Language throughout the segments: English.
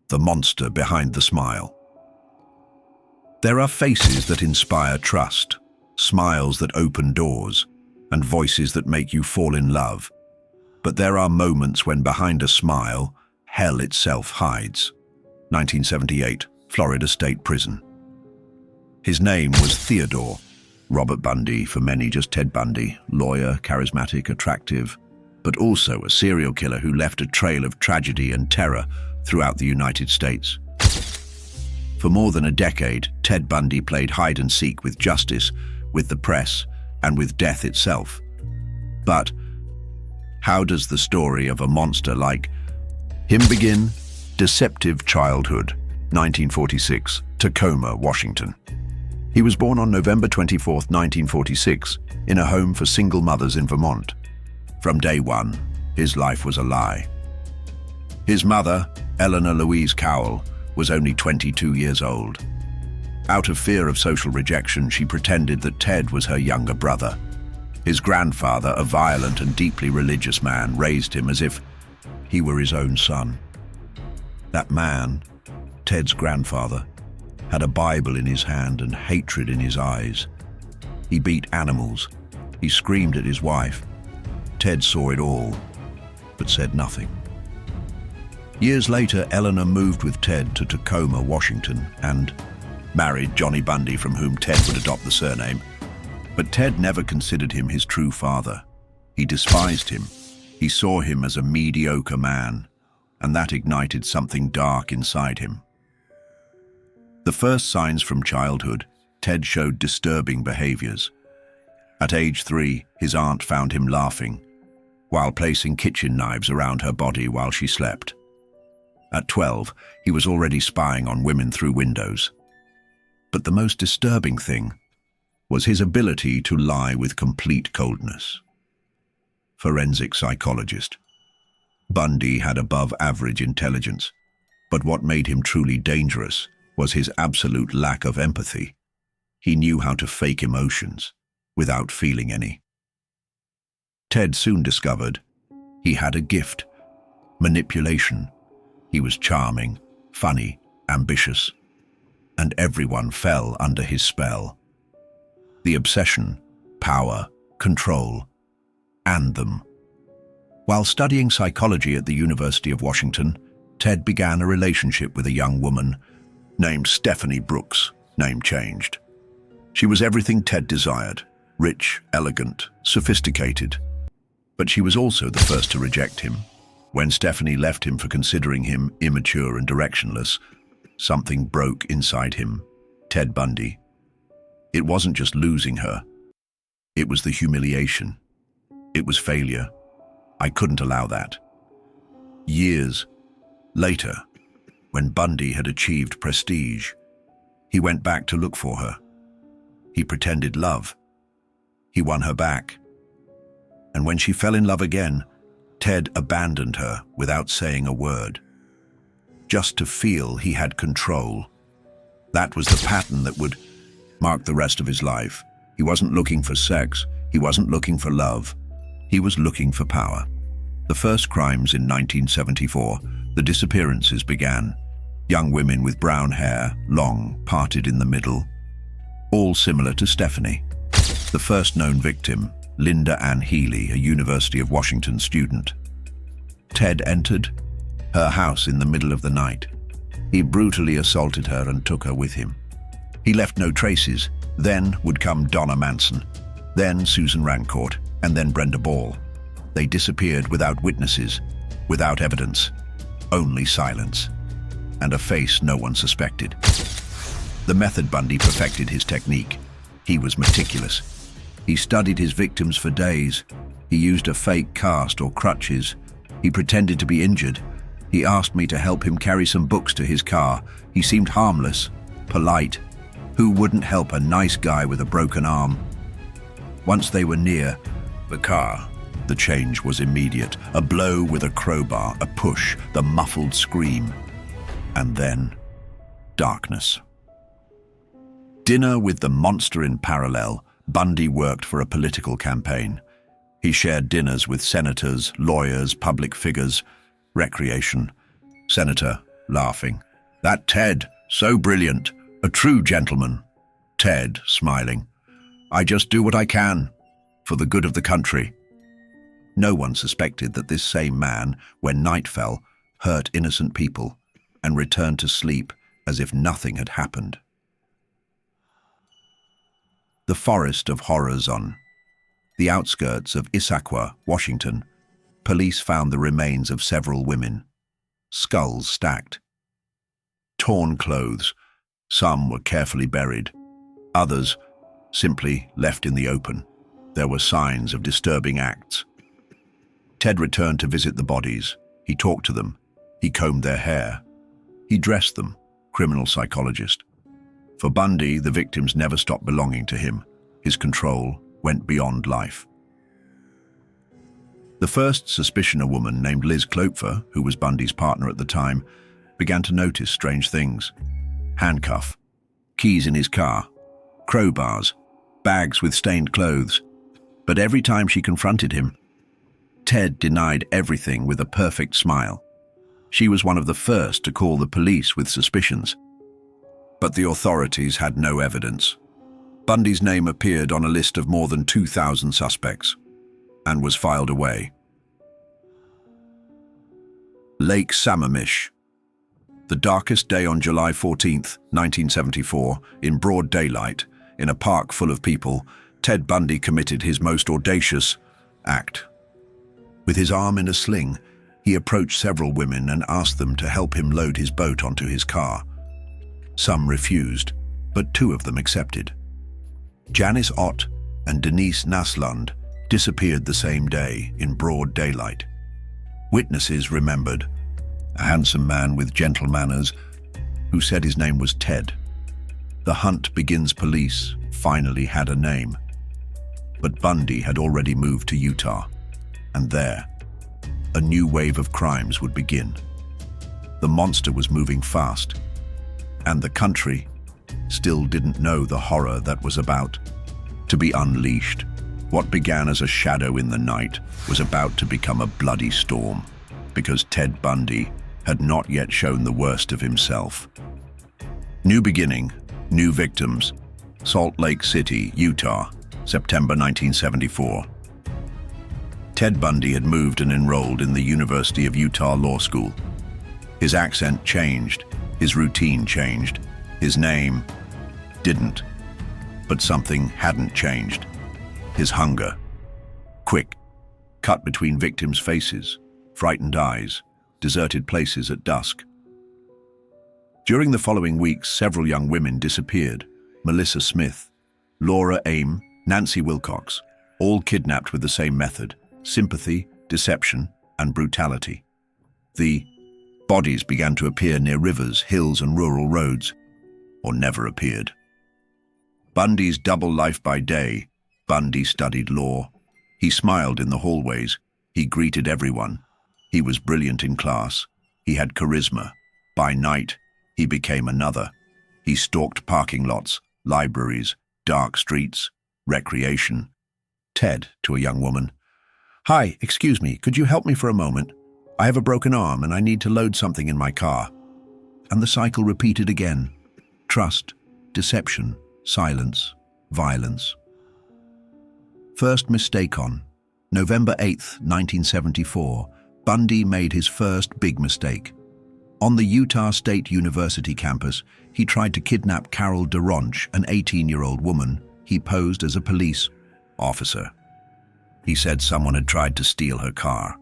the monster behind the smile. There are faces that inspire trust, smiles that open doors, and voices that make you fall in love. But there are moments when behind a smile, hell itself hides. 1978, Florida State Prison. His name was Theodore. Robert Bundy, for many just Ted Bundy, lawyer, charismatic, attractive, but also a serial killer who left a trail of tragedy and terror throughout the United States. For more than a decade, Ted Bundy played hide and seek with justice, with the press, and with death itself. But how does the story of a monster like him begin? Deceptive childhood, 1946, Tacoma, Washington. He was born on November 24, 1946, in a home for single mothers in Vermont. From day one, his life was a lie. His mother, Eleanor Louise Cowell, was only 22 years old. Out of fear of social rejection, she pretended that Ted was her younger brother. His grandfather, a violent and deeply religious man, raised him as if he were his own son. That man, Ted's grandfather, had a Bible in his hand and hatred in his eyes. He beat animals. He screamed at his wife. Ted saw it all, but said nothing. Years later, Eleanor moved with Ted to Tacoma, Washington, and married Johnny Bundy, from whom Ted would adopt the surname. But Ted never considered him his true father. He despised him. He saw him as a mediocre man, and that ignited something dark inside him. The first signs from childhood, Ted showed disturbing behaviors. At age 3, his aunt found him laughing while placing kitchen knives around her body while she slept. At 12, he was already spying on women through windows. But the most disturbing thing was his ability to lie with complete coldness. Forensic psychologist. Bundy had above-average intelligence, but what made him truly dangerous was his absolute lack of empathy. He knew how to fake emotions without feeling any. Ted soon discovered he had a gift: manipulation. He was charming, funny, ambitious, and everyone fell under his spell. The obsession, power, control, and them. While studying psychology at the University of Washington, Ted began a relationship with a young woman named Stephanie Brooks, name changed. She was everything Ted desired: rich, elegant, sophisticated. But she was also the first to reject him. When Stephanie left him for considering him immature and directionless, something broke inside him. Ted Bundy. It wasn't just losing her. It was the humiliation. It was failure. I couldn't allow that. Years later, when Bundy had achieved prestige, he went back to look for her. He pretended love. He won her back. And when she fell in love again, Ted abandoned her without saying a word, just to feel he had control. That was the pattern that would mark the rest of his life. He wasn't looking for sex. He wasn't looking for love. He was looking for power. The first crimes in 1974, the disappearances began. Young women with brown hair, long, parted in the middle, all similar to Stephanie. The first known victim, Linda Ann Healy, a University of Washington student. Ted entered her house in the middle of the night. He brutally assaulted her and took her with him. He left no traces. Then would come Donna Manson, then Susan Rancourt, and then Brenda Ball. They disappeared without witnesses, without evidence, only silence, and a face no one suspected. The method Bundy perfected his technique. He was meticulous. He studied his victims for days. He used a fake cast or crutches. He pretended to be injured. He asked me to help him carry some books to his car. He seemed harmless, polite. Who wouldn't help a nice guy with a broken arm? Once they were near the car, the change was immediate. A blow with a crowbar, a push, the muffled scream, and then darkness. Dinner with the monster in parallel, Bundy worked for a political campaign. He shared dinners with senators, lawyers, public figures. Recreation. Senator laughing. That Ted, so brilliant, a true gentleman. Ted, smiling. I just do what I can, for the good of the country. No one suspected that this same man, when night fell, hurt innocent people and returned to sleep as if nothing had happened. The Forest of Horrors. On the outskirts of Issaquah, Washington, police found the remains of several women, skulls stacked. Torn clothes, some were carefully buried, others simply left in the open. There were signs of disturbing acts. Ted returned to visit the bodies. He talked to them. He combed their hair. He dressed them, criminal psychologist. For Bundy, the victims never stopped belonging to him. His control went beyond life. The first suspicion, a woman named Liz Klopfer, who was Bundy's partner at the time, began to notice strange things. Handcuff, keys in his car, crowbars, bags with stained clothes. But every time she confronted him, Ted denied everything with a perfect smile. She was one of the first to call the police with suspicions. But the authorities had no evidence. Bundy's name appeared on a list of more than 2,000 suspects and was filed away. Lake Sammamish. The darkest day on July 14th, 1974, in broad daylight, in a park full of people, Ted Bundy committed his most audacious act. With his arm in a sling, he approached several women and asked them to help him load his boat onto his car. Some refused, but 2 of them accepted. Janice Ott and Denise Naslund disappeared the same day in broad daylight. Witnesses remembered a handsome man with gentle manners who said his name was Ted. The Hunt Begins police finally had a name. But Bundy had already moved to Utah, and there, a new wave of crimes would begin. The monster was moving fast, and the country still didn't know the horror that was about to be unleashed. What began as a shadow in the night was about to become a bloody storm, because Ted Bundy had not yet shown the worst of himself. New beginning, new victims. Salt Lake City, Utah, September 1974. Ted Bundy had moved and enrolled in the University of Utah Law School. His accent changed, his routine changed, his name didn't. But something hadn't changed. His hunger. Quick, cut between victims' faces, frightened eyes, deserted places at dusk. During the following weeks, several young women disappeared. Melissa Smith, Laura Aim, Nancy Wilcox, all kidnapped with the same method: sympathy, deception, and brutality. The bodies began to appear near rivers, hills, and rural roads, or never appeared. Bundy's double life. By day, Bundy studied law. He smiled in the hallways. He greeted everyone. He was brilliant in class. He had charisma. By night, he became another. He stalked parking lots, libraries, dark streets, recreation. Ted, to a young woman. Hi, excuse me, could you help me for a moment? I have a broken arm and I need to load something in my car. And the cycle repeated again. Trust, deception, silence, violence. First mistake. On November 8th, 1974, Bundy made his first big mistake. On the Utah State University campus, he tried to kidnap Carol DeRonch, an 18-year-old woman. He posed as a police officer. He said someone had tried to steal her car.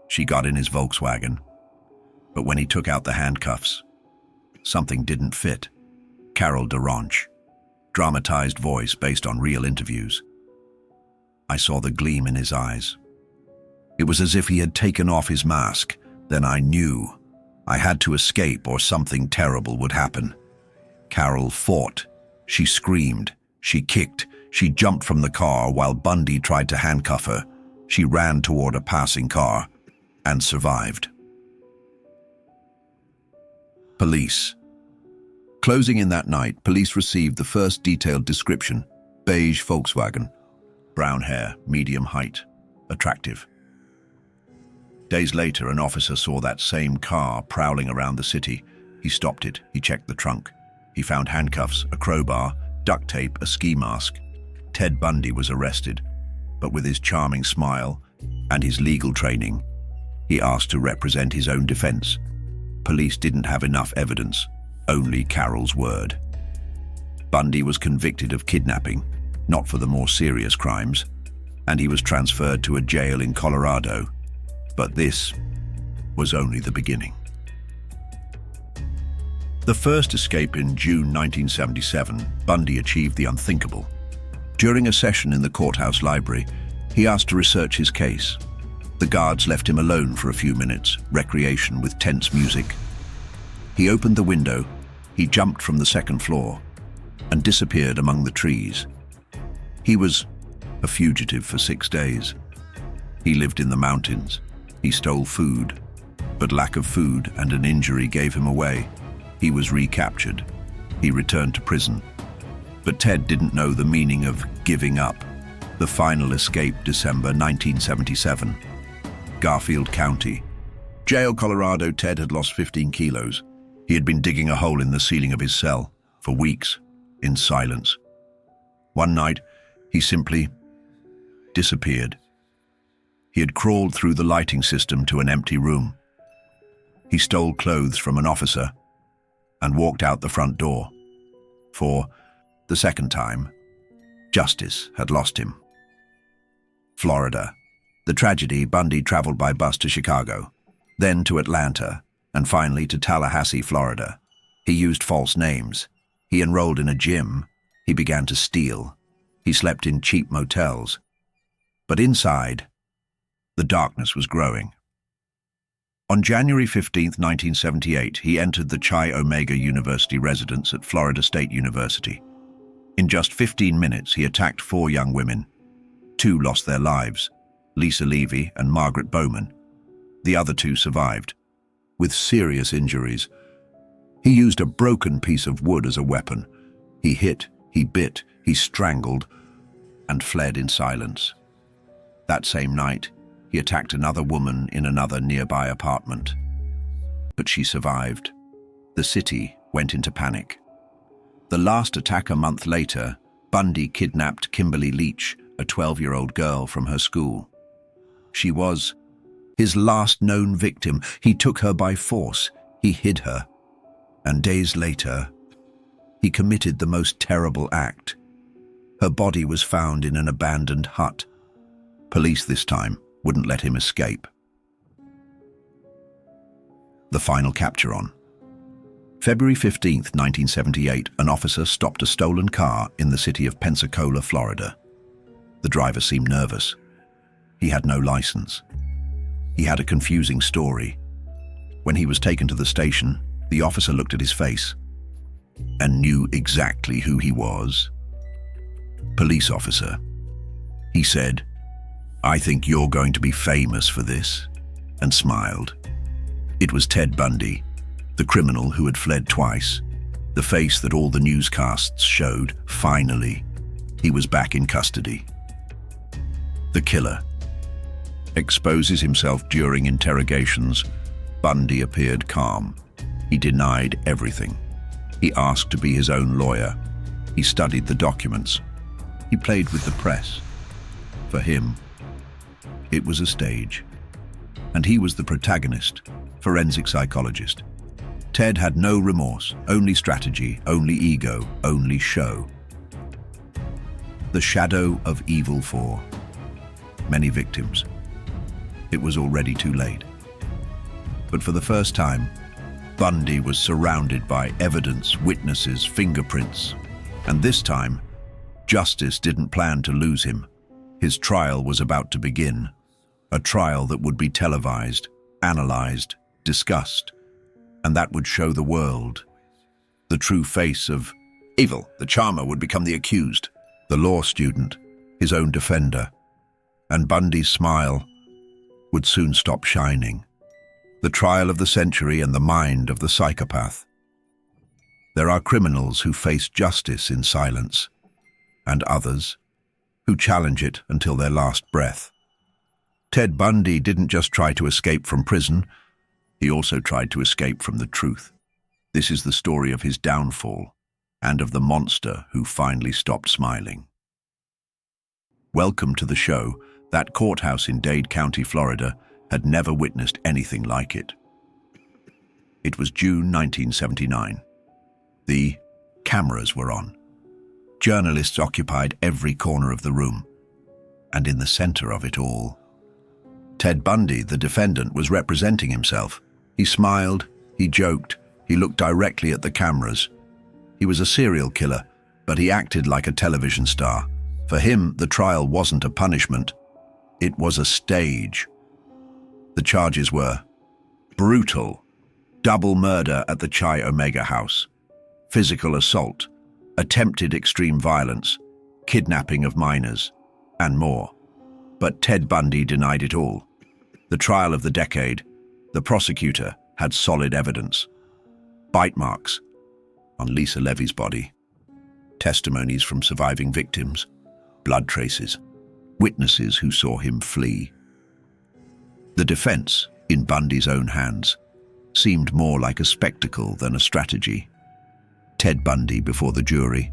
She got in his Volkswagen. But when he took out the handcuffs, something didn't fit. Carol DeRonch. Dramatized voice based on real interviews. I saw the gleam in his eyes. It was as if he had taken off his mask. Then I knew I had to escape or something terrible would happen. Carol fought. She screamed. She kicked. She jumped from the car while Bundy tried to handcuff her. She ran toward a passing car and survived. Police. Closing in that night, police received the first detailed description. Beige Volkswagen. Brown hair, medium height, attractive. Days later, an officer saw that same car prowling around the city. He stopped it. He checked the trunk. He found handcuffs, a crowbar, duct tape, a ski mask. Ted Bundy was arrested, but with his charming smile and his legal training, he asked to represent his own defense. Police didn't have enough evidence, only Carol's word. Bundy was convicted of kidnapping, not for the more serious crimes, and he was transferred to a jail in Colorado. But this was only the beginning. The first escape in June 1977, Bundy achieved the unthinkable. During a session in the courthouse library, he asked to research his case. The guards left him alone for a few minutes, recreation with tense music. He opened the window, he jumped from the second floor, and disappeared among the trees. He was a fugitive for 6 days. He lived in the mountains. He stole food, but lack of food and an injury gave him away. He was recaptured. He returned to prison. But Ted didn't know the meaning of giving up. The final escape, December 1977. Garfield County. Jail, Colorado. Ted had lost 15 kilos. He had been digging a hole in the ceiling of his cell for weeks, in silence. One night, he simply disappeared. He had crawled through the lighting system to an empty room. He stole clothes from an officer and walked out the front door. For the second time, justice had lost him. Florida. The tragedy, Bundy traveled by bus to Chicago, then to Atlanta, and finally to Tallahassee, Florida. He used false names. He enrolled in a gym. He began to steal. He slept in cheap motels. But inside, the darkness was growing. On January 15, 1978, he entered the Chi Omega University residence at Florida State University. In just 15 minutes, he attacked 4 young women. 2 lost their lives, Lisa Levy and Margaret Bowman. The other 2 survived, with serious injuries. He used a broken piece of wood as a weapon. He hit, he bit, he strangled, and fled in silence. That same night, he attacked another woman in another nearby apartment. But she survived. The city went into panic. The last attack a month later, Bundy kidnapped Kimberly Leach, a 12-year-old girl from her school. She was his last known victim. He took her by force. He hid her. And days later, he committed the most terrible act. Her body was found in an abandoned hut. Police this time wouldn't let him escape. The final capture on February 15, 1978, an officer stopped a stolen car in the city of Pensacola, Florida. The driver seemed nervous. He had no license. He had a confusing story. When he was taken to the station, the officer looked at his face and knew exactly who he was. Police officer. He said, "I think you're going to be famous for this," and smiled. It was Ted Bundy, the criminal who had fled twice, the face that all the newscasts showed. Finally, he was back in custody. The killer exposes himself during interrogations. Bundy appeared calm. He denied everything. He asked to be his own lawyer. He studied the documents. He played with the press. For him, it was a stage. And he was the protagonist, forensic psychologist. Ted had no remorse, only strategy, only ego, only show. The shadow of evil 4. Many victims. It was already too late. But for the first time, Bundy was surrounded by evidence, witnesses, fingerprints. And this time, justice didn't plan to lose him. His trial was about to begin. A trial that would be televised, analyzed, discussed, and that would show the world the true face of evil. The charmer would become the accused, the law student, his own defender, and Bundy's smile would soon stop shining. The trial of the century and the mind of the psychopath. There are criminals who face justice in silence, and others who challenge it until their last breath. Ted Bundy didn't just try to escape from prison, he also tried to escape from the truth. This is the story of his downfall and of the monster who finally stopped smiling. Welcome to the show. That courthouse in Dade County, Florida, had never witnessed anything like it. It was June 1979. The cameras were on. Journalists occupied every corner of the room. And in the center of it all, Ted Bundy, the defendant, was representing himself. He smiled, he joked, he looked directly at the cameras. He was a serial killer, but he acted like a television star. For him, the trial wasn't a punishment. It was a stage. The charges were brutal, double murder at the Chi Omega house, physical assault, attempted extreme violence, kidnapping of minors, and more. But Ted Bundy denied it all. The trial of the decade, the prosecutor had solid evidence. Bite marks on Lisa Levy's body, testimonies from surviving victims, blood traces, witnesses who saw him flee. The defense, in Bundy's own hands, seemed more like a spectacle than a strategy. Ted Bundy before the jury.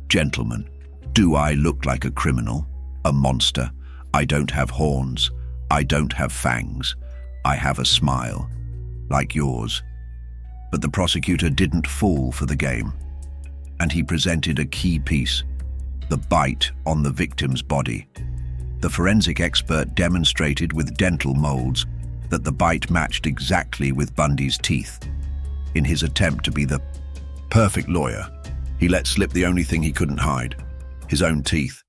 Gentlemen, do I look like a criminal, a monster? I don't have horns. I don't have fangs. I have a smile, like yours. But the prosecutor didn't fall for the game, and he presented a key piece, the bite on the victim's body. The forensic expert demonstrated with dental molds that the bite matched exactly with Bundy's teeth. In his attempt to be the perfect lawyer, he let slip the only thing he couldn't hide, his own teeth.